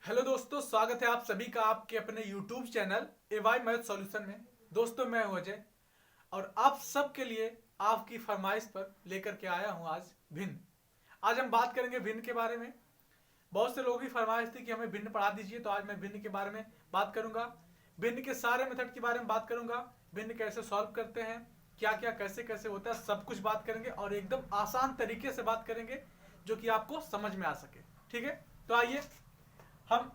Hello दोस्तों, स्वागत है आप सभी का आपके अपने YouTube चैनल एवाई मैथ सॉल्यूशन में। दोस्तों, मैं हूं अजय और आप सबके लिए आपकी फरमाइश पर लेकर के आया हूं आज भिन्न। आज हम बात करेंगे भिन्न के बारे में। बहुत से लोगों की फरमाइश थी कि हमें भिन्न पढ़ा दीजिए, तो आज मैं भिन्न के बारे में बात करूंगा। भिन्न के सारे मेथड के बारे में बात करूंगा। भिन्न कैसे सॉल्व करते हैं, क्या क्या कैसे कैसे होता है, सब कुछ बात करेंगे और एकदम आसान तरीके से बात करेंगे जो कि आपको समझ में आ सके। ठीक है, तो आइए हम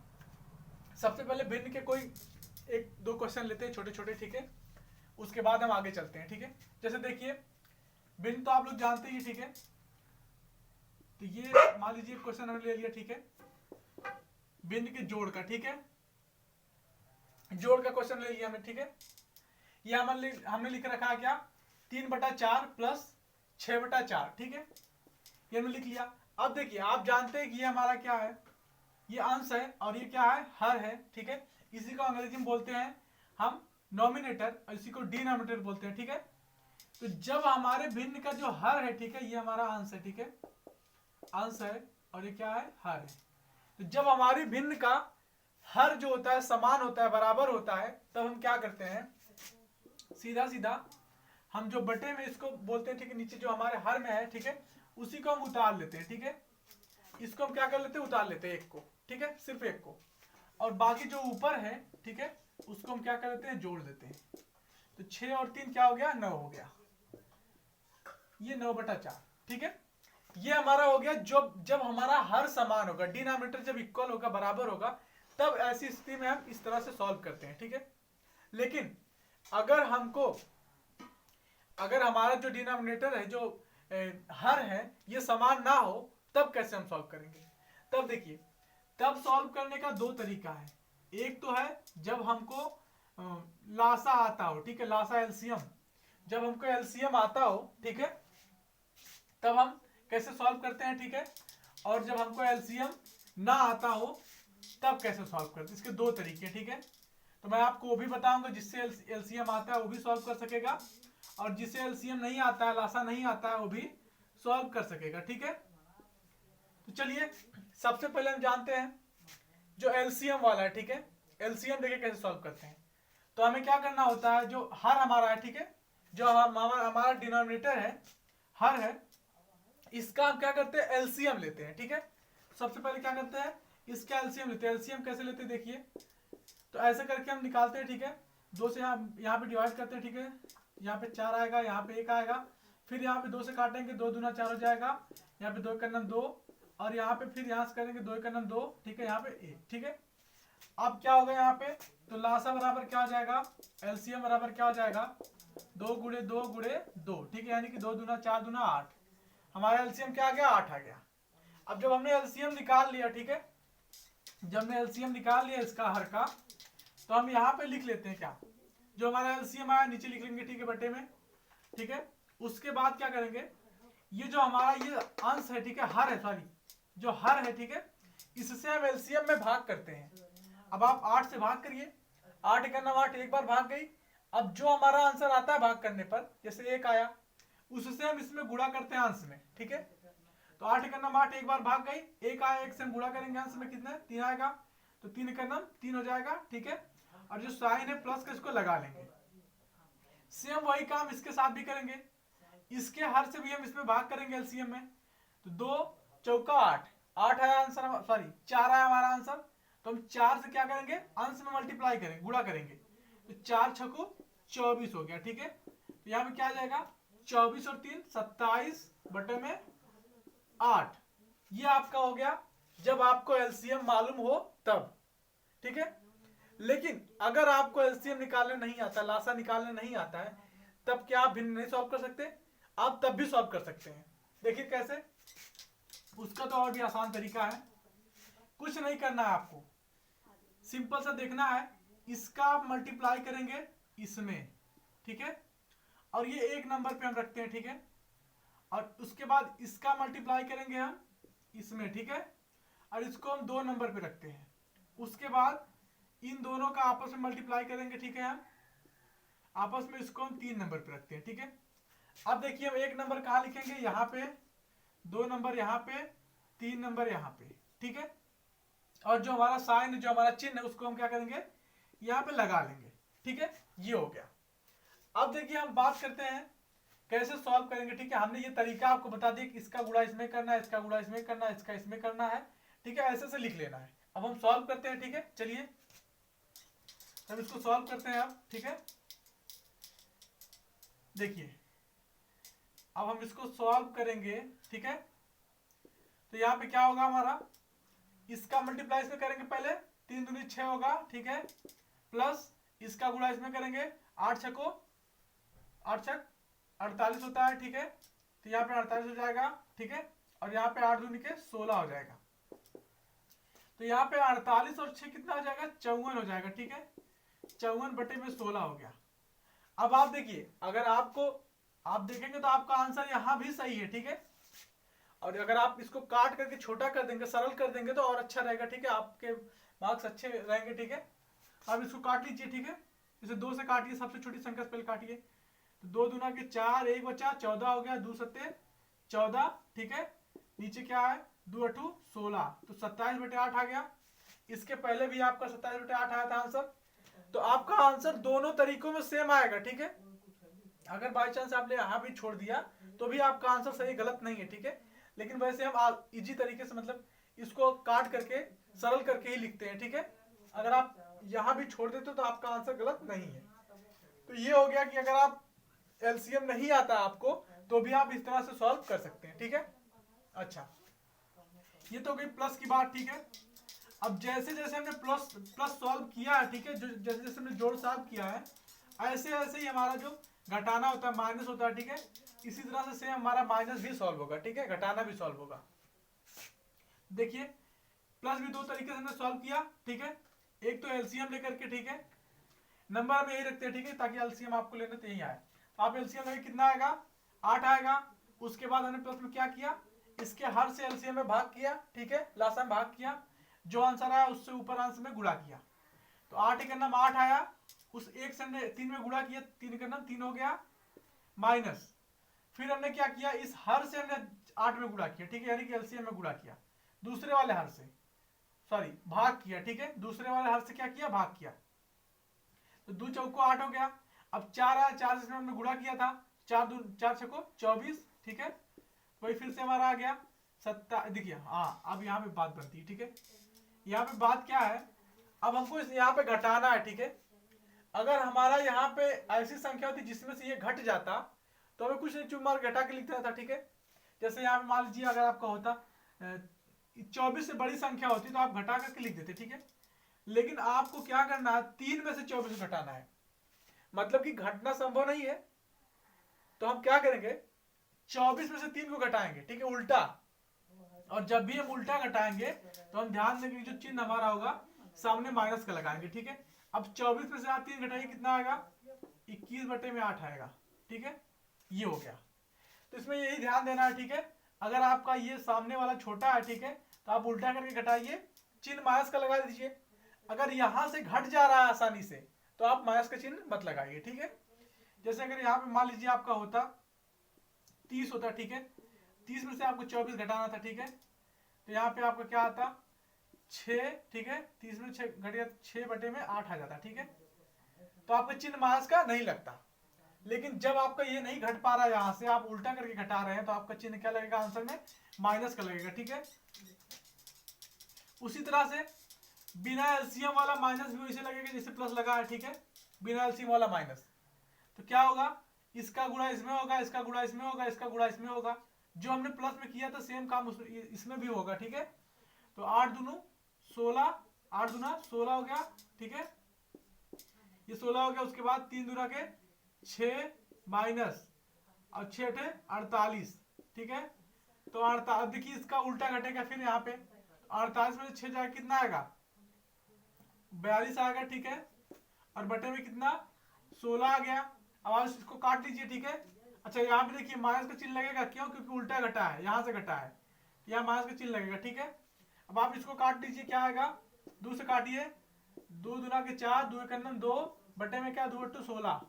सबसे पहले भिन्न के कोई एक दो क्वेश्चन लेते हैं छोटे छोटे। ठीक है, उसके बाद हम आगे चलते हैं। ठीक है, जैसे देखिए भिन्न तो आप लोग जानते ही। ठीक है, तो ये मान लीजिए क्वेश्चन हमने ले लिया। ठीक है, भिन्न के जोड़ का। ठीक है, जोड़ का क्वेश्चन ले लिया हमने। ठीक है, ये हमने लिख रखा है क्या, 3/4 प्लस 6/4। ठीक है, ये हमने लिख लिया। अब देखिए आप जानते हैं कि ये हमारा क्या है, ये अंश है और ये क्या है, हर है। ठीक है, इसी को अंग्रेजी में बोलते हैं हम नॉमिनेटर और इसी को डिनोमिनेटर बोलते हैं। ठीक है, तो जब हमारे भिन्न का जो हर है, ठीक है, ये हमारा अंश है। ठीक है, अंश है और ये क्या है, हर है। तो जब हमारी भिन्न का हर जो होता है समान होता है, बराबर होता है, तब हम क्या करते हैं, सीधा सीधा हम जो बटे में इसको बोलते हैं, ठीक है, नीचे जो हमारे हर में है, ठीक है, उसी को हम उतार लेते हैं। ठीक है, इसको हम क्या कर लेते हैं, उतार लेते हैं एक को। ठीक है, सिर्फ एक को, और बाकी जो ऊपर है, ठीक है, उसको हम क्या कर लेते हैं, जोड़ देते हैं। तो 6 और 3 क्या हो गया, 9 हो गया। ये 9/4। ठीक है, ये हमारा हो गया। जब हमारा हर समान होगा, डिनोमिनेटर जब इक्वल होगा, बराबर होगा, तब ऐसी स्थिति में हम इस तरह से सॉल्व करते हैं। ठीक है, लेकिन अगर हमारा जो डिनोमिनेटर है, जो हर है, ये समान ना हो, तब कैसे हम सॉल्व करेंगे। तब देखिए, तब सॉल्व करने का दो तरीका है। एक तो है जब हमको लासा आता हो। ठीक है, लासा एलसीएम, जब हमको एलसीएम आता हो, ठीक है, तब हम कैसे सॉल्व करते हैं। ठीक है, और जब हमको एलसीएम ना आता हो, तब कैसे सॉल्व करते हैं। इसके दो तरीके। ठीक है, तो मैं आपको वो भी बताऊंगा जिससे एलसीएम आता है वो भी सॉल्व कर सकेगा, और जिसे एलसीएम नहीं आता है, लासा नहीं आता है, वो भी सॉल्व कर सकेगा। ठीक है, तो चलिए सबसे पहले हम जानते हैं जो एलसीएम वाला है। ठीक है, एलसीएम देखिए कैसे सॉल्व करते हैं। तो हमें क्या करना होता है, जो हर हमारा है, ठीक है, जो हमारा डिनोमिनेटर है, हर है, इसका हम क्या करते हैं, एलसीएम लेते हैं। ठीक है, सबसे पहले क्या करते हैं, इसका एलसीएम लेते हैं। एलसीएम कैसे लेते हैं देखिए, तो ऐसे करके हम निकालते हैं। ठीक है, 2 से यहाँ पे डिवाइड करते हैं। ठीक है, यहाँ पे 4 आएगा, यहाँ पे 1 आएगा, फिर यहाँ पे 2 से काटेंगे, 2 दूना 4 हो जाएगा, यहाँ पे 2 का नम 2, और यहाँ पे फिर यहाँ से करेंगे 2 का नम 2। ठीक है, यहाँ पे 1। ठीक है, अब क्या होगा यहाँ पे, तो लासा बराबर क्या हो जाएगा, एलसीएम बराबर क्या हो जाएगा, 2 गुणे 2 गुणे 2। ठीक है, यानी कि 2 दूना 4 दूना 8। हमारा एलसीएम क्या आ गया, 8 आ गया। अब जब हमने एलसीएम निकाल लिया, ठीक है, जब हमने एलसीएम निकाल लिया इसका हर का, तो हम यहाँ पे लिख लेते हैं क्या, जो हमारा एलसीएम आया नीचे लिख लेंगे। ठीक है, बटे में। ठीक है, उसके बाद क्या करेंगे, ये जो हमारा ये अंश है, ठीक है, हर है, सॉरी, जो हर है, ठीक है, इससे हम एलसीएम में भाग करते हैं। अब आप 8 से भाग करिए, 8 का 9 8, एक बार भाग गई। अब जो हमारा आंसर आता है भाग करने पर, जैसे 1 आया, उससे हम इसमें गुणा करते हैं अंश में। ठीक है, तो 8 का 9 8, एक बार भाग गई, 1 आया, 1 से हम गुणा करेंगे अंश में, कितना 3 आएगा, तो 3 का 9 3 हो जाएगा। ठीक है, और जो साइन है प्लस का, इसको लगा लेंगे। सेम वही काम इसके साथ भी करेंगे, इसके हर से भी हम इसमें भाग करेंगे एलसीएम में। तो 2 चौका 8, 8 आया आंसर, सॉरी 4 आया हमारा आंसर। तो हम 4 से क्या करेंगे, अंश में मल्टीप्लाई करेंगे, गुणा करेंगे, तो 4 छको 24 हो गया। ठीक है, तो यहाँ पे क्या आ जाएगा, 24 और 3 27 बटे में 8। ये आपका हो गया जब आपको एलसीएम मालूम हो तब। ठीक है, लेकिन अगर आपको एलसीएम निकालने नहीं आता, लासा निकालने नहीं आता है, तब क्या आप भिन्न नहीं सॉल्व कर सकते, आप तब भी सॉल्व कर सकते हैं। देखिए कैसे, उसका तो और भी आसान तरीका है। कुछ नहीं करना है आपको, सिंपल सा देखना है, इसका आप मल्टीप्लाई करेंगे इसमें। ठीक है, और ये एक नंबर पे हम रखते हैं। ठीक है, और उसके बाद इसका मल्टीप्लाई करेंगे हम इसमें। ठीक है, और इसको हम 2 नंबर पे रखते हैं। उसके बाद इन दोनों का आपस में मल्टीप्लाई करेंगे। ठीक है, हम आपस में इसको हम 3 नंबर पे रखते हैं। ठीक है, अब देखिए हम 1 नंबर कहाँ लिखेंगे, यहाँ पे, 2 नंबर यहाँ पे, 3 नंबर यहाँ पे। ठीक है, और जो हमारा साइन, जो हमारा चिन्ह है, उसको हम क्या करेंगे, यहाँ पे लगा लेंगे। ठीक है, ये हो गया। अब देखिए हम बात करते हैं कैसे सॉल्व करेंगे। ठीक है, हमने ये तरीका आपको बता दिया कि इसका गुणा इसमें करना है, इसका गुणा इसमें करना है, इसका इसमें करना है। ठीक है, ऐसे से लिख लेना है। अब हम सॉल्व करते हैं। ठीक है, चलिए हम इसको सॉल्व करते हैं अब। ठीक है, देखिए अब हम इसको सॉल्व करेंगे। ठीक है, तो यहाँ पे क्या होगा हमारा, इसका मल्टीप्लाई इसमें करेंगे पहले, 3 दूनी 6 होगा। ठीक है, प्लस इसका गुणा इसमें करेंगे, 8 छको 48 होता है। ठीक है, तो यहाँ पे 48 हो जाएगा। ठीक है, और यहाँ पे 8 दूनी के 16 हो जाएगा। तो यहाँ पे 48 और 6 कितना हो जाएगा, 54 हो जाएगा। ठीक है, 54 बटे में 16 हो गया। अब आप देखिए, अगर आपको आप देखेंगे तो आपका आंसर यहाँ भी सही है। ठीक है, और अगर आप इसको काट करके छोटा कर देंगे, सरल कर देंगे तो और अच्छा रहेगा। ठीक है, आपके मार्क्स अच्छे रहेंगे। ठीक है, अब इसको काट लीजिए। ठीक है, इसे 2 से काटिए, सबसे छोटी संख्या से पहले काटिए। तो 2 दूना के 4, 1 बचा, 14 हो गया, 2 सत्ते 14। ठीक है, नीचे क्या है, 2 अठू 16, तो 27 बटे 8 आ गया। इसके पहले भी आपका 27 बटे 8 आया था आंसर। तो आपका आंसर दोनों तरीकों में सेम आएगा। ठीक है, अगर बाई चांस आपने यहाँ भी छोड़ दिया तो भी आपका आंसर सही, गलत नहीं है। ठीक है, लेकिन वैसे हम इजी तरीके से, मतलब इसको काट करके सरल करके ही लिखते हैं। ठीक है, अगर आप यहाँ भी छोड़ देते तो आपका आंसर गलत नहीं है। तो ये हो गया कि अगर आप एलसीएम नहीं आता आपको तो भी आप इस तरह से सॉल्व कर सकते हैं। ठीक है, अच्छा, ये तो गई प्लस की बात। ठीक है, अब जैसे जैसे हमने प्लस प्लस सॉल्व किया है, ठीक है, जो जैसे जैसे हमने जोड़ सॉल्व किया है, ऐसे ऐसे ही हमारा जो घटाना होता है माइनस होता है। ठीक है, इसी तरह से हमारा माइनस भी सॉल्व होगा। ठीक है, घटाना भी सॉल्व होगा। देखिए प्लस भी 2 तरीके से हमने सॉल्व किया। ठीक है, एक तो एलसीएम लेकर के, ठीक है, नंबर में यही रखते हैं। ठीक है, ताकि एलसीएम आपको लेने तो यही आए। आप एलसीएम में कितना आएगा, 8 आएगा। उसके बाद हमने प्लस में क्या किया, इसके हर से एलसीएम में भाग किया। ठीक है, लासा में भाग किया, जो आंसर आया उससे ऊपर आंसर में गुणा किया। तो 8 एक नाम 8 आया, उस एक से हमने 3 में गुणा किया, 3 का नाम 3 हो गया, माइनस। फिर हमने क्या किया, इस हर से हमने 8 में गुणा किया। ठीक है, यानी कि एलसीएम में गुणा किया, दूसरे वाले हर से, सॉरी भाग किया। ठीक है, दूसरे वाले हर से क्या किया, भाग किया। तो 2 चौको 8 हो गया। अब 4 आया, 4 से हमने गुणा किया था, 4 छको 24। ठीक है, वही फिर से हमारा आ गया 27। देखिए हाँ, अब यहाँ पे बात बनती है। ठीक है, यहाँ पे बात क्या है, अब हमको यहाँ पे घटाना है। ठीक है, अगर हमारा यहाँ पे ऐसी संख्या होती जिसमें से ये घट जाता तो हमें कुछ नहीं, चुप मार घटा के लिखता था। ठीक है, जैसे यहाँ पे मान लीजिए अगर आपका होता 24 से बड़ी संख्या होती तो आप घटा करके लिख देते। ठीक है, लेकिन आपको क्या करना है, 3 में से 24 घटाना है, मतलब कि घटना संभव नहीं है। तो हम क्या करेंगे, 24 में से 3 को घटाएंगे। ठीक है, उल्टा। और जब भी हम उल्टा घटाएंगे तो हम ध्यान देंगे जो चिन्ह हमारा होगा सामने माइनस का लगाएंगे। ठीक है, अब 24 में से आप 3 घटाइए, कितना आएगा, 21 बटे में 8 आएगा। ठीक है, ये हो गया। तो इसमें यही ध्यान देना है। ठीक है, अगर आपका ये सामने वाला छोटा है, ठीक है, तो आप उल्टा करके घटाइए, चिन्ह माइनस का लगा दीजिए। अगर यहां से घट जा रहा है आसानी से तो आप माइनस का चिन्ह मत लगाइए। ठीक है, जैसे अगर यहाँ पे मान लीजिए आपका होता 30 होता। ठीक है, 30 में से आपको 24 घटाना था। ठीक है, तो यहाँ पे आपका क्या आता, 6। ठीक है, 30 में 6 घट गया, 6 बटे में 8 आ जाता। ठीक है, तो आपका चिन्ह माइनस का नहीं लगता। लेकिन जब आपका ये नहीं घट पा रहा है, यहां से आप उल्टा करके घटा रहे हैं, तो आपका चिन्ह क्या लगेगा, आंसर में माइनस का लगेगा। ठीक है, उसी तरह से बिना एलसीएम वाला माइनस भी वैसे लगेगा जैसे प्लस लगा है। ठीक है, बिना एलसीएम वाला माइनस, तो क्या होगा, इसका गुणा इसमें होगा, इसका गुणा इसमें होगा, इसका गुणा इसमें होगा। जो हमने प्लस में किया था सेम काम इसमें भी होगा। ठीक है, तो 8 दूनू 16, 8 दूना 16 हो गया। ठीक है, ये 16 हो गया। उसके बाद 3 दूना के 6 माइनस और 6 थे 48। ठीक है, तो 48, देखिए इसका उल्टा घटेगा फिर यहाँ पे, 48 में 6 जाएगा, कितना आएगा, 42 आएगा। ठीक है, और बटे में कितना, 16 आ गया। अब आप इसको काट लीजिए। ठीक है, अच्छा यहाँ पे देखिए माइनस का चिन्ह लगेगा, क्यों, क्योंकि उल्टा घटा है, यहाँ से घटा है, यहाँ माइनस का चिन्ह लगेगा। ठीक है, अब आप इसको काट लीजिए, क्या आएगा, 2 से काटिए, 2 दूना के 4, 2 एक 2 बटे में क्या, 2 अट्टू 16,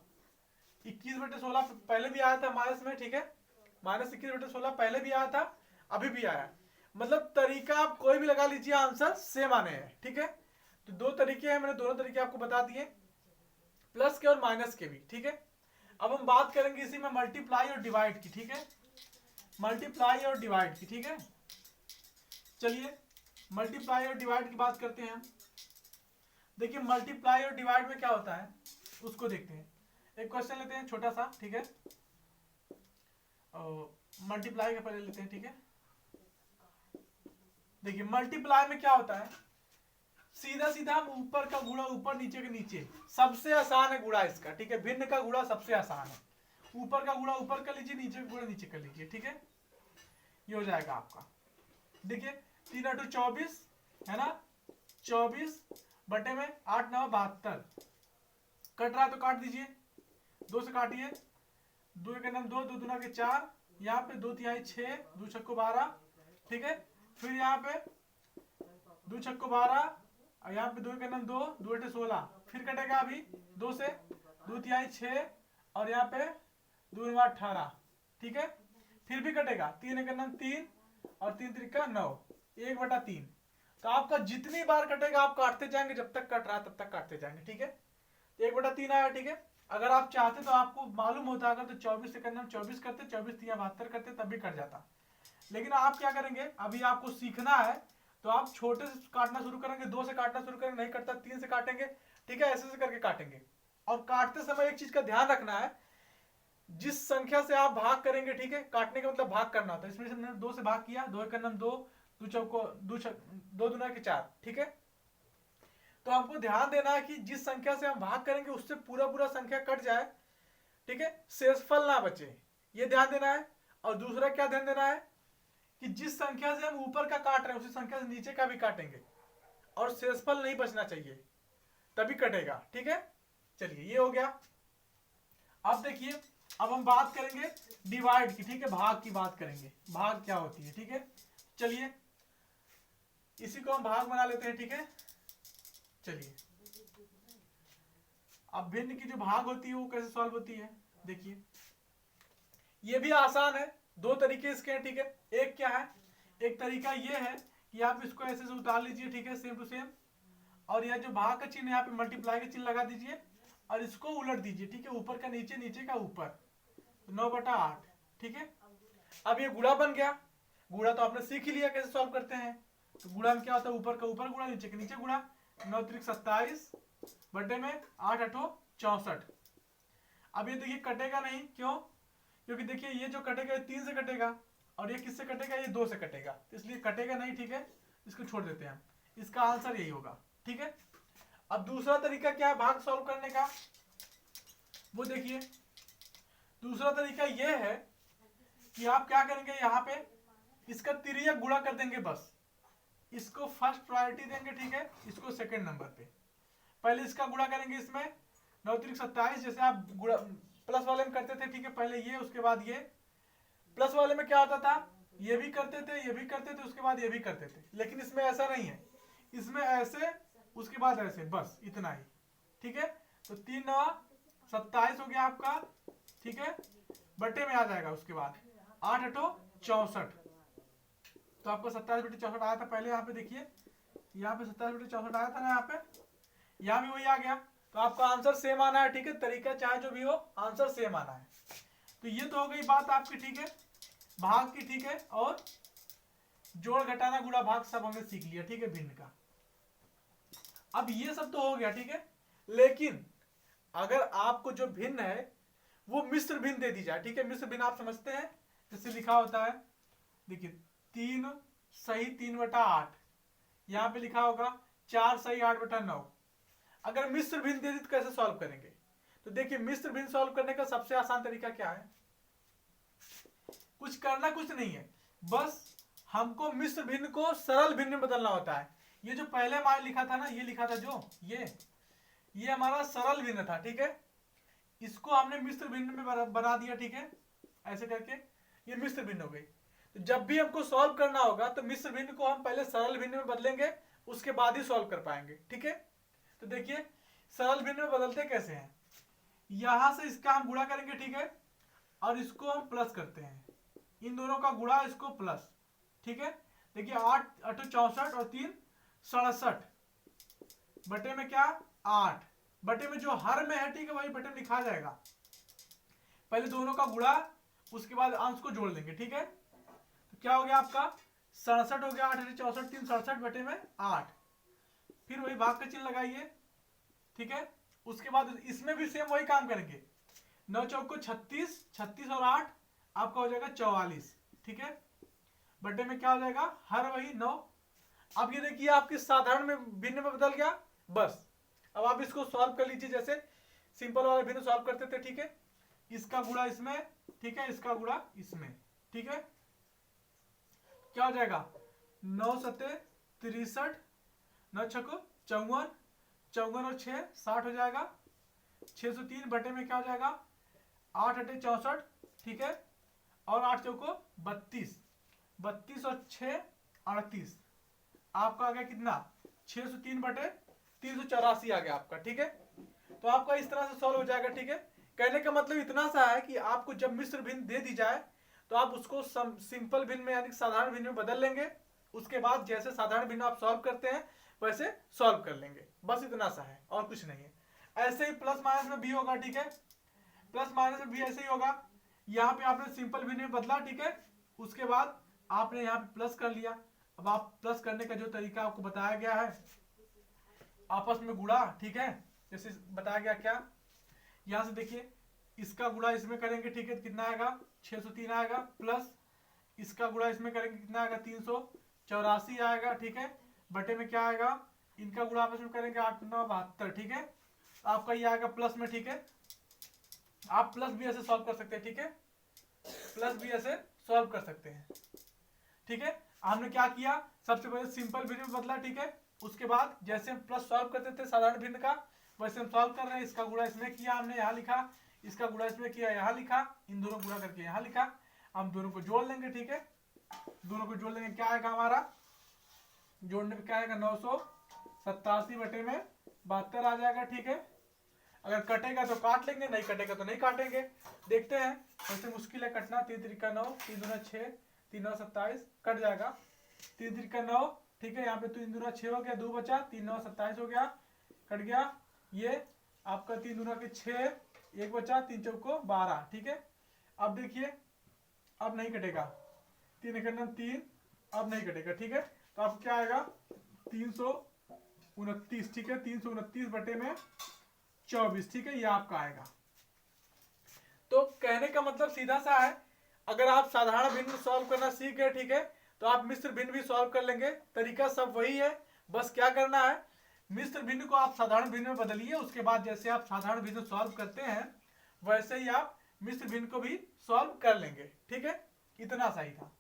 21 बटे 16 पहले भी आया था माइनस में। ठीक है, माइनस 21 बटे 16 पहले भी आया था, अभी भी आया। मतलब तरीका आप कोई भी लगा लीजिए, आंसर सेम आने हैं। ठीक है, तो दो तरीके हैं, मैंने दोनों तरीके आपको बता दिए, प्लस के और माइनस के भी। ठीक है, अब हम बात करेंगे इसी में मल्टीप्लाई और डिवाइड की। ठीक है, मल्टीप्लाई और डिवाइड की। ठीक है, चलिए मल्टीप्लाई और डिवाइड की बात करते हैं हम। देखिए मल्टीप्लाई और डिवाइड में क्या होता है उसको देखते हैं। एक क्वेश्चन लेते हैं छोटा सा। ठीक है, मल्टीप्लाई का पहले लेते हैं। ठीक है, देखिए मल्टीप्लाई में क्या होता है, सीधा सीधा हम ऊपर का गुणा ऊपर, नीचे के नीचे, सबसे आसान है गुणा इसका। ठीक है, भिन्न का गुणा सबसे आसान है। ऊपर का गुणा ऊपर कर लीजिए, नीचे का गुणा नीचे कर लीजिए। ठीक है, ये हो जाएगा आपका। देखिए 3 × 2 24 है ना, 24 बटे में 8 9 72, कट रहा है तो काट दीजिए, 2 से काटिए, 2 1 2, 2 दूना के 4, यहाँ पे 2 तिहाई 6, 2 छक्को 12। ठीक है, फिर यहाँ पे 2 छक्को 12 और यहाँ पे 2 1 2, 2 8 16, फिर कटेगा अभी 2 से, 2 तिहाई 6 और यहाँ पे 2 9 18। ठीक है, फिर भी कटेगा 3 1 3 और 3 3 9, 1/3। तो आपका जितनी बार कटेगा आप काटते जाएंगे, जब तक कट रहा है तब तक काटते जाएंगे। ठीक है, 1/3 आया। ठीक है, अगर आप चाहते तो आपको मालूम होता अगर तो 24 से करना 24 करते, 24 3 72 करते, तब भी कट जाता। लेकिन आप क्या करेंगे, अभी आपको सीखना है तो आप छोटे से काटना शुरू करेंगे, 2 से काटना शुरू करेंगे, नहीं कटता 3 से काटेंगे। ठीक है, ऐसे करके काटेंगे। और काटते समय एक चीज का ध्यान रखना है, जिस संख्या से आप भाग करेंगे, ठीक है, काटने का मतलब भाग करना होता है। इसमें से मैंने 2 से भाग किया, 2 1 2, 2 चौको 2 दूना के 4। ठीक है, तो हमको ध्यान देना है कि जिस संख्या से हम भाग करेंगे उससे पूरा पूरा संख्या कट जाए। ठीक है, शेषफल ना बचे, ये ध्यान देना है। और दूसरा क्या ध्यान देना है कि जिस संख्या से हम ऊपर का काट रहे हैं उसी संख्या से नीचे का भी काटेंगे, और शेषफल नहीं बचना चाहिए, तभी कटेगा। ठीक है, चलिए ये हो गया। अब देखिए, अब हम बात करेंगे डिवाइड की। ठीक है, भाग की बात करेंगे, भाग क्या होती है। ठीक है, चलिए इसी को हम भाग बना लेते हैं। ठीक है, चलिए अब भिन्न की जो भाग होती है वो कैसे सॉल्व होती है, देखिए ये भी आसान है, दो तरीके इसके हैं। ठीक है, एक क्या है, एक तरीका ये है कि आप इसको ऐसे से उतार लीजिए। ठीक है, सेम टू सेम, और यह जो भाग का चिन्ह यहाँ पे मल्टीप्लाई का चिन्ह लगा दीजिए और इसको उलट दीजिए। ठीक है, ऊपर का नीचे, नीचे का ऊपर, 9/8। ठीक है, अब ये गुणा बन गया। गुणा तो आपने सीख ही लिया कैसे सॉल्व करते हैं। तो गुणा में क्या होता है, ऊपर का ऊपर गुणा, नीचे का नीचे गुणा। 9 3 27 बटे में 8 8 64। अब ये देखिए कटेगा नहीं, क्यों, क्योंकि देखिए ये जो कटेगा ये 3 से कटेगा और ये किससे कटेगा, ये 2 से कटेगा, इसलिए कटेगा नहीं। ठीक है, इसको छोड़ देते हैं हम, इसका आंसर यही होगा। ठीक है, अब दूसरा तरीका क्या है भाग सॉल्व करने का, वो देखिए दूसरा तरीका ये है कि आप क्या करेंगे, यहाँ पे इसका तिर्यक गुणा कर देंगे, बस इसको फर्स्ट प्रायोरिटी देंगे। ठीक है, इसको सेकंड नंबर पे, पहले इसका गुणा करेंगे इसमें 9 3 27, जैसे आप गुणा प्लस वाले में करते थे। ठीक है, पहले ये उसके बाद ये, प्लस वाले में क्या होता था, ये भी करते थे ये भी करते थे उसके बाद ये भी करते थे, लेकिन इसमें ऐसा नहीं है, इसमें ऐसे उसके बाद ऐसे, बस इतना ही। ठीक है, तो 3 9 27 हो गया आपका। ठीक है, बटे में आ जाएगा उसके बाद 8 8 64। तो आपको 27/64 आया था पहले, यहाँ पे देखिए, यहाँ पे 27/64 आया था ना, यहाँ पे, यहाँ भी वही आ गया। तो आपका आंसर सेम आना है। ठीक है, तरीका चाहे जो भी हो, आंसर सेम आना है। तो ये तो हो गई बात आपकी। ठीक है, भाग की। ठीक है, और जोड़ घटाना गुणा भाग सब हमने सीख लिया। ठीक है, भिन्न का, अब ये सब तो हो गया। ठीक है, लेकिन अगर आपको जो भिन्न है वो मिश्र भिन्न दे दी जाए। ठीक है, मिश्र भिन्न आप समझते हैं, जैसे लिखा होता है, देखिए 3 सही 3/8, यहाँ पे लिखा होगा 4 सही 8/9। अगर मिश्र भिन्न दे दी तो कैसे सॉल्व करेंगे, तो देखिए मिश्र भिन्न सॉल्व करने का सबसे आसान तरीका क्या है, कुछ करना कुछ नहीं है, बस हमको मिश्र भिन्न को सरल भिन्न में बदलना होता है। ये जो पहले हमारे लिखा था ना, ये लिखा था जो ये हमारा सरल भिन्न था। ठीक है, इसको हमने मिश्र भिन्न में बना दिया। ठीक है, ऐसे करके ये मिश्र भिन्न हो गई। तो जब भी हमको सॉल्व करना होगा तो मिश्र भिन्न को हम पहले सरल भिन्न में बदलेंगे, उसके बाद ही सॉल्व कर पाएंगे। ठीक है, तो देखिए सरल भिन्न में बदलते कैसे हैं, यहां से इसका हम गुणा करेंगे। ठीक है, और इसको हम प्लस करते हैं, इन दोनों का गुणा, इसको प्लस। ठीक है, देखिए 8 8 64 और 3 67 बटे में क्या 8 बटे में जो हर में है, ठीक है, वही बटे में लिखा जाएगा। पहले दोनों का गुणा, उसके बाद अंश को जोड़ लेंगे, ठीक है। तो क्या हो गया आपका 67 हो गया, 8 8 64 3 67 बटे में 8, फिर वही भाग का चिन्ह लगाइए, ठीक है। उसके बाद इसमें भी सेम वही काम करेंगे, 9 चौक को 36, 36 और 8 आपका हो जाएगा 44, ठीक है, बटे में क्या हो जाएगा हर वही 9। अब ये देखिए आपकी साधारण में भिन्न में बदल गया, बस। अब आप इसको सॉल्व कर लीजिए, जैसे सिंपल वाले भिन्न सॉल्व करते थे, ठीक है। इसका गुणा इसमें, ठीक है, इसका गुणा इसमें, ठीक है। क्या हो जाएगा 9 सत्ते 63, 9 छको 54, 54 और 6 60 हो जाएगा, 603 बटे में क्या हो जाएगा 8 8 64, ठीक है, और 8 चौको 32, 32 और 6 38, आपका आ गया कितना 603 बटे 384 आ गया आपका, ठीक है। तो आपका इस तरह से सॉल्व हो जाएगा, ठीक है। कहने का मतलब इतना सा है कि आपको जब मिश्र भिन्न दे दी जाए तो आप उसको सिंपल भिन्न में यानी साधारण भिन्न में बदल लेंगे, उसके बाद जैसे साधारण भिन्न आप सॉल्व करते हैं वैसे सॉल्व कर लेंगे, बस इतना सा है और कुछ नहीं है। ऐसे ही प्लस माइनस में भी होगा, ठीक है, प्लस माइनस में भी ऐसे ही होगा। यहाँ पे आपने सिंपल भिन्न में बदला, ठीक है, उसके बाद आपने यहाँ पे प्लस कर लिया। अब आप प्लस करने का जो तरीका आपको बताया गया है, आपस में गुणा, ठीक है, जैसे बताया गया क्या, यहां से देखिए इसका गुणा इसमें करेंगे, ठीक है, कितना आएगा 603 आएगा, प्लस इसका गुणा इसमें करेंगे कितना आएगा 384 आएगा, ठीक है, बटे में क्या आएगा इनका गुणा आपस में करेंगे 8 9 72, ठीक है, आपका ये आएगा प्लस में, ठीक है। आप प्लस भी ऐसे सॉल्व कर सकते हैं, ठीक है, प्लस भी ऐसे सॉल्व कर सकते हैं, ठीक है। हमने क्या किया, सबसे पहले सिंपल भिन्न में बदला, ठीक है, उसके बाद जैसे हम प्लस सॉल्व करते थे साधारण भिन्न का, वैसे हम सॉल्व कर रहे हैं। इसका गुणा इसमें किया हमने, यहाँ लिखा, इसका गुणा इसमें किया, यहाँ लिखा, इन दोनों गुणा करके यहाँ लिखा। हम दोनों को जोड़ लेंगे, ठीक है, दोनों को जोड़ लेंगे, क्या आएगा हमारा जोड़ने में क्या आएगा 987 बटे में 72 आ जाएगा, ठीक है। अगर कटेगा तो काट लेंगे, नहीं कटेगा तो नहीं काटेंगे, देखते हैं। वैसे मुश्किल है कटना, 3 3 9 3 2 6 3 9 27 कट जाएगा, 3 3 9, ठीक है, यहाँ पे 3 2 6 हो गया, 2 बचा, 3 9 27 हो गया, कट गया। ये आपका 3 2 के 6, 1 बचा, 3 चौको 12, ठीक है। अब देखिए अब नहीं कटेगा, 3 1 9 3, अब नहीं कटेगा, ठीक है। तो अब क्या आएगा 329, ठीक है, 329 बटे में 24, ठीक है, ये आपका आएगा। तो कहने का मतलब सीधा सा है, अगर आप साधारण भिन्न सॉल्व करना सीख गए, ठीक है, तो आप मिश्र भिन्न भी सॉल्व कर लेंगे। तरीका सब वही है, बस क्या करना है, मिश्र भिन्न को आप साधारण भिन्न में बदलिए, उसके बाद जैसे आप साधारण भिन्न सॉल्व करते हैं वैसे ही आप मिश्र भिन्न को भी सॉल्व कर लेंगे, ठीक है, इतना सही था।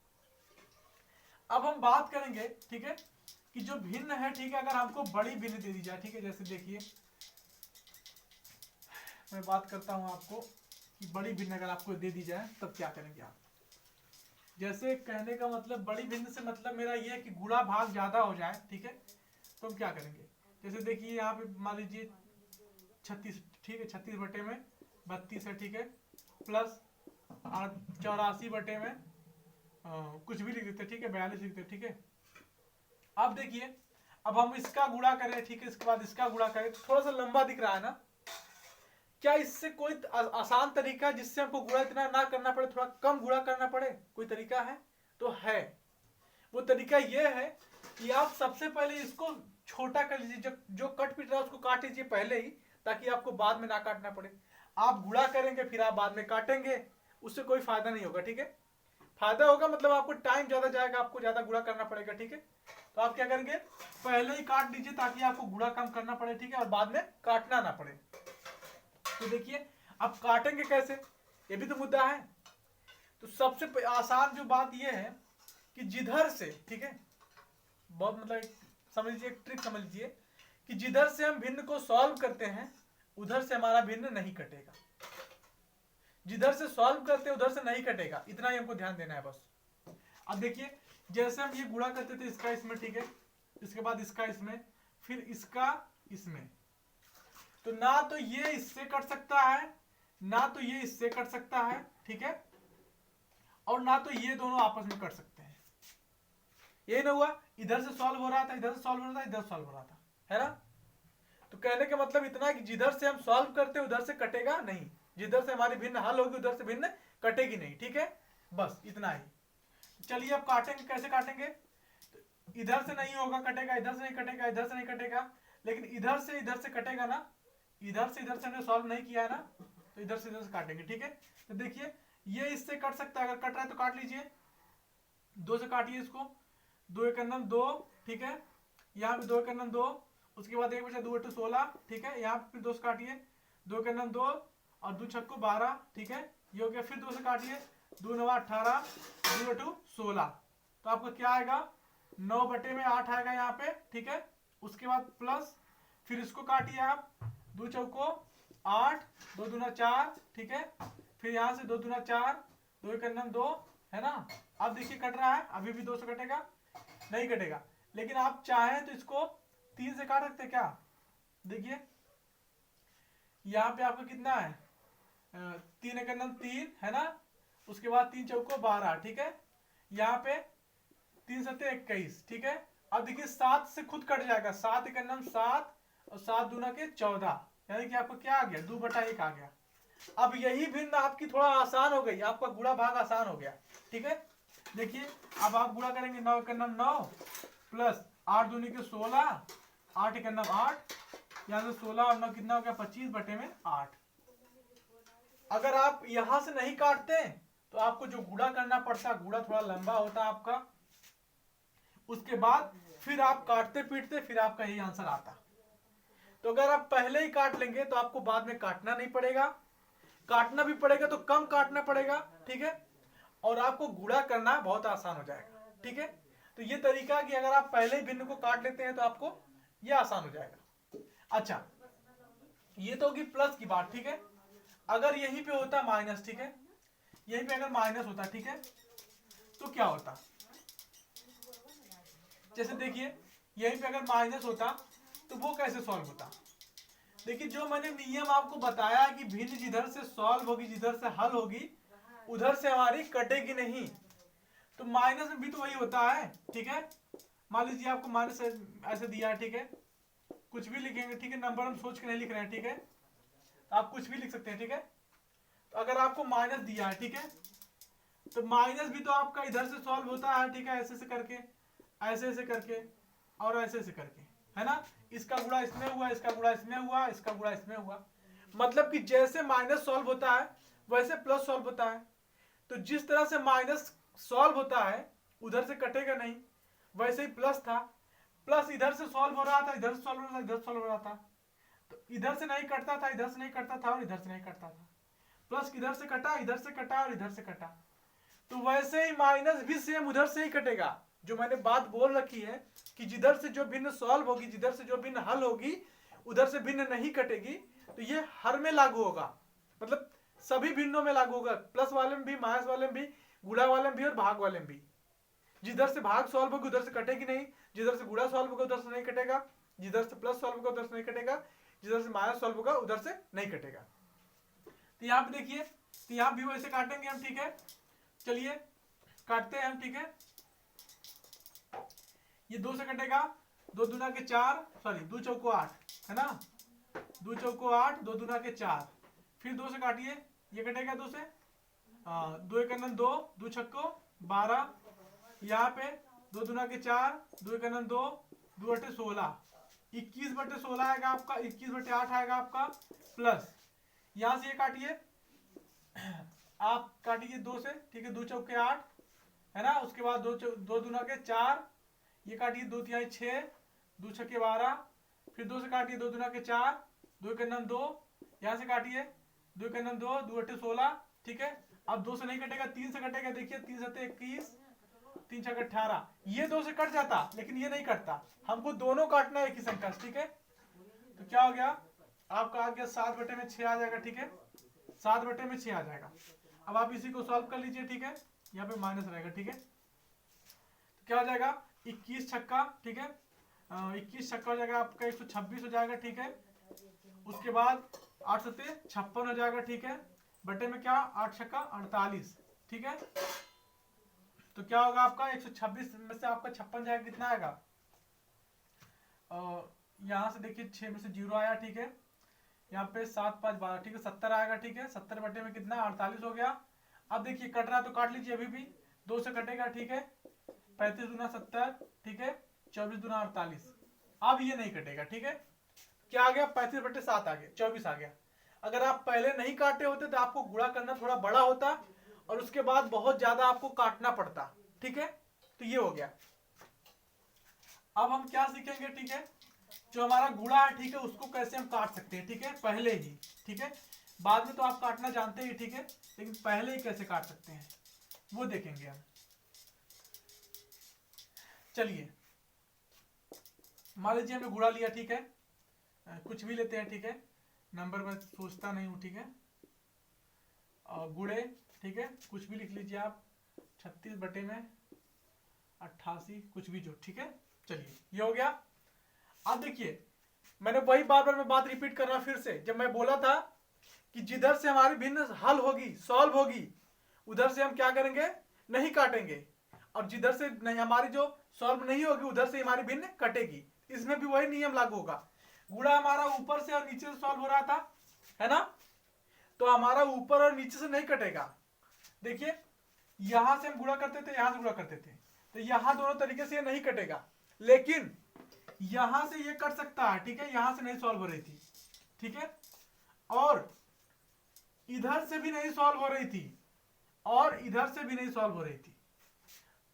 अब हम बात करेंगे, ठीक है, कि जो भिन्न है, ठीक है, अगर हमको बड़ी भिन्न दे दी जाए, ठीक है, जैसे देखिए मैं बात करता हूं आपको कि बड़ी भिन्न अगर आपको दे दी जाए तब क्या करेंगे आप। जैसे कहने का मतलब बड़ी भिन्न से मतलब मेरा ये है कि गुणा भाग ज्यादा हो जाए, ठीक है, तो हम क्या करेंगे। जैसे देखिए यहाँ पे मान लीजिए 36, ठीक है, 36 बटे में 32 है, ठीक है, प्लस 84 बटे में कुछ भी लिख देते, ठीक है, 42 लिखते, ठीक है। अब देखिए अब हम इसका गुणा करें, ठीक है, इसके बाद इसका गुणा करें, थोड़ा सा लंबा दिख रहा है ना, क्या इससे कोई आसान तरीका जिससे हमको गुणा इतना ना करना पड़े, थोड़ा कम गुणा करना पड़े, कोई तरीका है? तो है, वो तरीका ये है कि आप सबसे पहले इसको छोटा कर लीजिए, जो कट पीट रहा है उसको काट लीजिए पहले ही, ताकि आपको बाद में ना काटना पड़े। आप गुणा करेंगे फिर आप बाद में काटेंगे, उससे कोई फायदा नहीं होगा, ठीक है। फायदा होगा मतलब आपको टाइम ज्यादा जाएगा, आपको ज्यादा गुणा करना पड़ेगा, ठीक है। तो आप क्या करेंगे, पहले ही काट लीजिए ताकि आपको गुणा कम करना पड़े, ठीक है, और बाद में काटना ना पड़े। तो देखिए अब काटेंगे कैसे, ये भी तो मुद्दा है। तो सबसे आसान जो बात ये है कि जिधर से, ठीक है, बहुत मतलब समझ लीजिए, एक ट्रिक समझ लीजिए कि जिधर से हम भिन्न को सॉल्व करते हैं उधर से हमारा भिन्न नहीं कटेगा, जिधर से सॉल्व करते हैं उधर से नहीं कटेगा, इतना ही हमको ध्यान देना है बस। अब देखिए जैसे हम ये गुणा करते थे इसका इसमें, ठीक है, इसके बाद इसका इसमें, फिर इसका इसमें, तो ना तो ये इससे कट सकता है, ना तो ये इससे कट सकता है, ठीक है, और ना तो ये दोनों आपस में कट सकते हैं। यही ना हुआ, इधर से सॉल्व हो रहा था, इधर से सॉल्व हो रहा था, इधर सॉल्व हो रहा था, है ना। तो कहने का मतलब इतना कि जिधर से हम सॉल्व करते हैं उधर से कटेगा नहीं, जिधर से हमारी भिन्न हल होगी उधर से भिन्न कटेगी नहीं, ठीक है, बस इतना ही। चलिए अब काटेंगे, कैसे काटेंगे, तो इधर से नहीं होगा कटेगा, इधर से नहीं कटेगा, इधर से नहीं कटेगा, लेकिन इधर से कटेगा ना, इधर से हमने सॉल्व नहीं किया है ना, तो इधर से काटेंगे, ठीक है। तो देखिए ये इससे कट सकता है, अगर कट रहा है तो काट लीजिए, 2 से काटिए इसको, 2 एक 2, ठीक है, यहाँ पे 2 एक 2, उसके बाद एक बचा 2 8 16, ठीक है, यहाँ पे फिर 2 से काटिए, 2 एक 2 और 2 छक्को 12, ठीक है, ये हो गया, फिर 2 से काटिए, 2 9 18, 2 8 16, तो आपको क्या आएगा 9/8 आएगा यहाँ पे, ठीक है। उसके बाद प्लस, फिर इसको काटिए आप, 2 चौको 8, 2 दूना 4, ठीक है, फिर यहाँ से 2 दूना 4, 2 एक 2, है ना। अब देखिए कट रहा है, अभी भी 2 से कटेगा नहीं कटेगा, लेकिन आप चाहें तो इसको 3 से काट सकते क्या, देखिए यहाँ पे आपका कितना है 3 एक 3, है ना, उसके बाद 3 चौको 12, ठीक है, यहाँ पे 3 7 21, ठीक है। अब देखिए 7 से खुद कट जाएगा, 7 एक 7 और 7 दूना के 14, यानी कि आपको क्या आ गया 2/1 आ गया। अब यही भिन्न आपकी थोड़ा आसान हो गई, आपका गुणा भाग आसान हो गया, ठीक है। देखिए अब आप गुणा करेंगे 9 एक 9 प्लस 8 दूनी के 16, 8 एक 8, यहाँ से 16 और 9 कितना हो गया 25/8। अगर आप यहां से नहीं काटते तो आपको जो गुणा करना पड़ता, गुणा थोड़ा लंबा होता आपका, उसके बाद फिर आप काटते पीटते फिर आपका यही आंसर आता। तो अगर आप पहले ही काट लेंगे तो आपको बाद में काटना नहीं पड़ेगा, काटना भी पड़ेगा तो कम काटना पड़ेगा, ठीक है, और आपको गुणा करना बहुत आसान हो जाएगा, ठीक है। तो ये तरीका कि अगर आप पहले ही भिन्न को काट लेते हैं तो आपको ये आसान हो जाएगा। अच्छा ये तो होगी प्लस की बात, ठीक है। अगर यहीं पे होता माइनस, ठीक है, यहीं पे अगर माइनस होता, ठीक है, तो क्या होता, जैसे देखिए यहीं पे अगर माइनस होता तो वो कैसे सॉल्व होता। देखिए जो मैंने नियम आपको बताया कि भिन्न जिधर से सॉल्व होगी, जिधर से हल होगी, उधर से हमारी कटेगी नहीं। तो माइनस में भी तो वही होता है, ठीक है। मान लीजिए आपको माइनस ऐसे दिया है, ठीक है, कुछ भी लिखेंगे, ठीक है, नंबर हम सोच के नहीं लिख रहे हैं, ठीक है, तो आप कुछ भी लिख सकते हैं, ठीक है। तो अगर आपको माइनस दिया है, ठीक है, तो माइनस भी तो आपका इधर से सॉल्व होता है, ठीक है, ऐसे ऐसे करके, ऐसे ऐसे करके और ऐसे ऐसे करके, है ना। इसका गुणा इसमें हुआ, इसका गुणा इसमें हुआ, इसका गुणा इसमें हुआ, मतलब कि जैसे माइनस सॉल्व होता है वैसे प्लस सॉल्व होता है। तो जिस तरह से माइनस सॉल्व होता है उधर से कटेगा नहीं, वैसे ही प्लस था, प्लस इधर से सॉल्व हो रहा था, इधर से सॉल्व हो रहा था, इधर सॉल्व हो रहा था, तो इधर से नहीं कटता था, इधर से नहीं कटता था और इधर से नहीं कटता था, प्लस इधर से कटा, इधर से कटा और इधर से कटा। तो वैसे ही माइनस भी सेम उधर से ही कटेगा। जो मैंने बात बोल रखी है कि जिधर से जो भिन्न सॉल्व होगी, जिधर से जो भिन्न हल होगी, उधर से भिन्न नहीं कटेगी, तो ये हर में लागू होगा, मतलब सभी भिन्नों में लागू होगा, प्लस वाले में भी, माइनस वाले में भी, गुणा वाले में भी और भाग वाले में भी। जिधर से भाग सॉल्व होगी उधर से कटेगी नहीं, जिधर से गुणा सॉल्व होगा उधर से नहीं कटेगा, जिधर से प्लस सॉल्व होगा उधर से नहीं कटेगा, जिधर से माइनस सॉल्व होगा उधर से नहीं कटेगा। तो यहाँ पे देखिए, तो यहाँ भी वैसे काटेंगे हम, ठीक है, चलिए काटते हैं हम, ठीक है। ये 2 से कटेगा, 2 दूना के 4, सॉरी 2 चौको 8, है ना, 2 चौको 8, 2 दूना के 4, फिर 2 से काटिए, ये कटेगा 2 से, 2 एक 2, 2 छक्को 12, यहाँ पे 2 दूना के 4, 2 एक 2, 2 8 16, 21/16 आएगा आपका, 21/8 आएगा आपका, प्लस यहाँ से ये काटिए, आप काटिए 2 से, ठीक है, 2 चौके 8, है ना, उसके बाद 2 दूना के 4, ये काटिए 2 तिहाई 6, 2 छक्के 12, फिर 2 से काटिए 2 दूना के 4, 2 एक 2, यहाँ से काटिए 2 एक 2, 2 8 16, ठीक है। अब 2 से नहीं कटेगा, 3 से कटेगा, देखिए 3 7 21, 3 6 18, ये 2 से कट जाता लेकिन ये नहीं कटता, हमको दोनों काटना है एक ही संख्या, ठीक है। तो क्या हो गया आपका, आ गया 7/6 आ जाएगा, ठीक है, 7/6 आ जाएगा। अब आप इसी को सॉल्व कर लीजिए, ठीक है, यहाँ पे माइनस रहेगा, ठीक है, तो क्या हो जाएगा 21 छक्का, ठीक है, 21 छक्का हो जाएगा आपका 126 हो जाएगा, ठीक है। उसके बाद 8 7 56 हो जाएगा, ठीक है, बटे में क्या 8 छक्का 48, ठीक है। तो क्या होगा आपका 126 में से आपका 56 जाएगा, कितना आएगा, यहाँ से देखिए 6 में से 0 आया, ठीक है, यहाँ पे 7 5 12, ठीक है, 70 आएगा, ठीक है, 70 बटे में कितना 48 हो गया। अब देखिए कट रहा है तो काट लीजिए, अभी भी 2 से कटेगा, ठीक है, 35 दूना 70, ठीक है, 24 दूना 48, अब ये नहीं कटेगा, ठीक है, क्या आ गया 35 बटे 7 आ गया, 24 आ गया। अगर आप पहले नहीं काटे होते तो आपको गुणा करना थोड़ा बड़ा होता और उसके बाद बहुत ज्यादा आपको काटना पड़ता, ठीक है, तो ये हो गया। अब हम क्या सीखेंगे, ठीक है, जो हमारा गुणा है, ठीक है, उसको कैसे हम काट सकते हैं, ठीक है, पहले ही, ठीक है, बाद में तो आप काटना जानते ही, ठीक है, लेकिन पहले ही कैसे काट सकते हैं वो देखेंगे हम। चलिए मान लीजिए हमने गुणा लिया, ठीक है, कुछ भी लेते हैं, ठीक है, नंबर में सोचता नहीं हूं, ठीक है, और गुणे, ठीक है, कुछ भी लिख लीजिए आप, 36 बटे में 88, कुछ भी जो, ठीक है, चलिए ये हो गया। अब देखिए मैंने वही बार बार मैं बात रिपीट कर रहा हूं फिर से, जब मैं बोला था कि जिधर से हमारी भिन्न हल होगी, सॉल्व होगी, उधर से हम क्या करेंगे, नहीं काटेंगे, और जिधर से नहीं हमारी जो सॉल्व नहीं होगी उधर से हमारी भिन्न कटेगी। इसमें भी वही नियम लागू होगा। गुणा हमारा ऊपर से और नीचे से सॉल्व हो रहा था, है ना, तो हमारा ऊपर और नीचे से नहीं कटेगा। देखिए यहां से हम गुणा करते थे, यहां से गुणा करते थे, तो यहां दोनों तरीके से ये नहीं कटेगा, लेकिन यहां से ये कट सकता है, ठीक है, यहां से नहीं सॉल्व हो रही थी, ठीक है, और इधर से भी नहीं सॉल्व हो रही थी, और इधर से भी नहीं सॉल्व हो रही थी,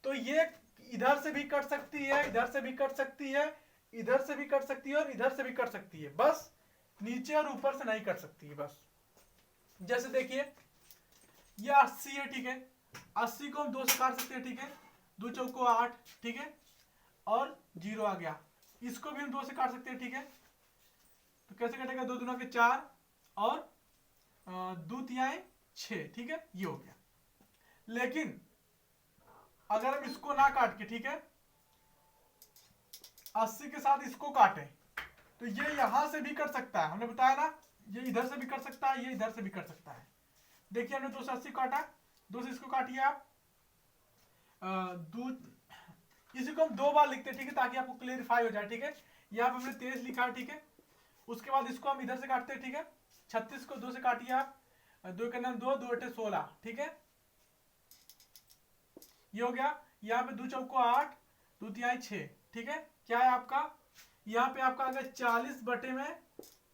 तो ये इधर से भी कट सकती है, इधर से भी कट सकती है, इधर से भी कट सकती है, और इधर से भी कट सकती है, बस नीचे और ऊपर से नहीं कट सकती है बस। जैसे देखिए ये 80 है, ठीक है, 80 को हम 2 से काट सकते हैं, ठीक है, 2 चौको 8, ठीक है, और 0 आ गया, इसको भी हम 2 से काट सकते हैं, ठीक है, तो कैसे कटेगा, 2 दूना के 4 और 2 तिहाई 6, ठीक है, ये हो गया। लेकिन अगर हम इसको ना काट के, ठीक है, 80 के साथ इसको काटें तो ये यहां से भी कट सकता है, हमने बताया ना, ये इधर से भी कर सकता है, ये इधर से भी कर सकता है। देखिए हमने 2 से 80 काटा, 2 से इसको काटिए आप, इसी को हम 2 बार लिखते हैं, ठीक है, ताकि आपको क्लियरिफाई हो जाए, ठीक है, यहाँ पे हमने 23 लिखा है, ठीक है, उसके बाद इसको हम इधर से काटते हैं, ठीक है, 36 को 2 से काटिए आप, 2 के नाम 2, 2 अटे 16, ठीक है, ये हो गया। यहाँ पे 2 चौको 8, 2 तिहाई 6, ठीक है, क्या है आपका, यहाँ पे आपका आ गया 40 बटे में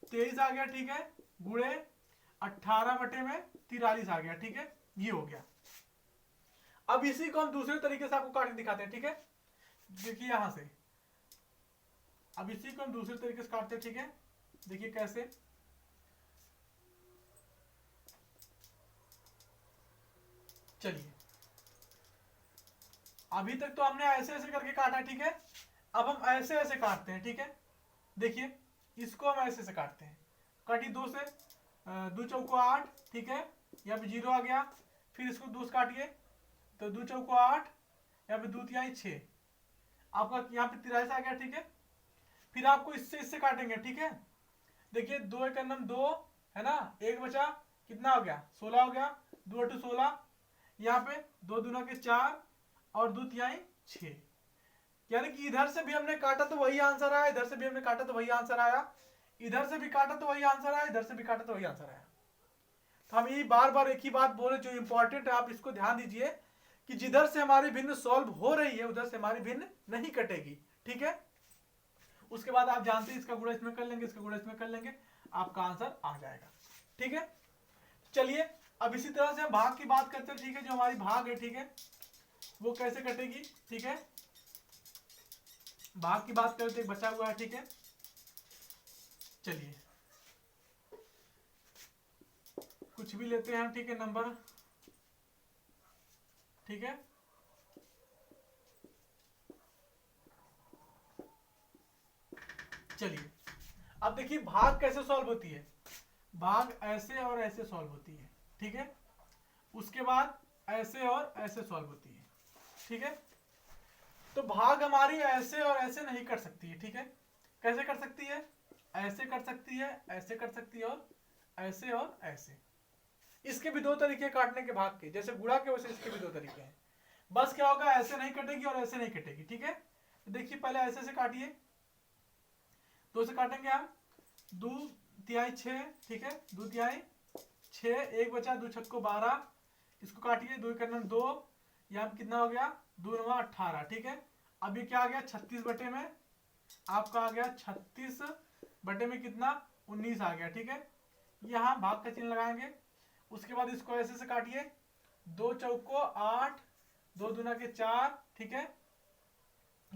23 आ गया, ठीक है, गुणे 18 बटे में 43 आ गया, ठीक है, ये हो गया। अब इसी को हम दूसरे तरीके से आपको काट के दिखाते हैं, ठीक है, देखिए यहां से, अब इसी को हम दूसरे तरीके से काटते हैं, ठीक है, देखिए कैसे, चलिए अभी तक तो हमने ऐसे ऐसे करके काटा, ठीक है, अब हम ऐसे ऐसे काटते हैं, ठीक है, देखिए इसको हम ऐसे से काटते हैं, काटिए 2 से, 2 चौको 8, ठीक है, यहाँ पे 0 आ गया, फिर इसको 2 से काटिए तो 2 चौको 8, यहाँ पे 2 तिहाई 6, आपका यहाँ पे 43 आ गया, ठीक है, फिर आपको इससे काटेंगे, ठीक है, देखिए 2 एक नम 2 है ना, 1 बचा, कितना हो गया 16 हो गया, 2 अटू 16, यहाँ पे 2 दूना के 4 और 2 तिहाई 6, यानी कि इधर से भी हमने काटा तो वही आंसर आया, इधर से भी हमने काटा तो वही आंसर आया, इधर से भी काटा तो वही आंसर आया, इधर से भी काटा तो वही आंसर आया। तो हम ये बार बार एक ही बात बोले जो इंपॉर्टेंट है, आप इसको ध्यान दीजिए कि जिधर से हमारी भिन्न सॉल्व हो रही है उधर से हमारी भिन्न नहीं कटेगी, ठीक है, उसके बाद आप जानते हैं इसका गुणा इसमें कर लेंगे, इसका गुणा इसमें कर लेंगे, आपका आंसर आ जाएगा, ठीक है। चलिए अब इसी तरह से हम भाग की बात करते हैं, ठीक है, जो हमारी भाग है, ठीक है, वो कैसे कटेगी, ठीक है, भाग की बात करते बचा हुआ है, ठीक है, चलिए कुछ भी लेते हैं, ठीक है, नंबर, ठीक है, चलिए अब देखिए भाग कैसे सॉल्व होती है, भाग ऐसे और ऐसे सॉल्व होती है, ठीक है, उसके बाद ऐसे और ऐसे सॉल्व होती है, ठीक है, तो भाग हमारी ऐसे और ऐसे नहीं कर सकती है, ठीक है, कैसे कर सकती है, ऐसे कर सकती है, ऐसे कर सकती है, और ऐसे। इसके भी 2 तरीके काटने के भाग के, जैसे गुणा के वैसे इसके भी 2 तरीके हैं। बस क्या होगा, ऐसे नहीं कटेगी और ऐसे नहीं कटेगी, ठीक है। देखिए पहले ऐसे से काटिए, 2 से काटेंगे हम, 2 तिहाई 6, ठीक है, 2 तिहाई 6, 1 बचा, 2 छक्को 12, इसको काटिए, 2 करना 2, यहाँ कितना हो गया, 2 9 18, ठीक है। अब ये क्या आ गया, 36 बटे में आपका आ गया 36 बटे में कितना, 19 आ गया, ठीक है। यहाँ भाग का चिन्ह लगाएंगे, उसके बाद इसको ऐसे से काटिए, 2 चौको 8, 2 दूना के 4, ठीक है,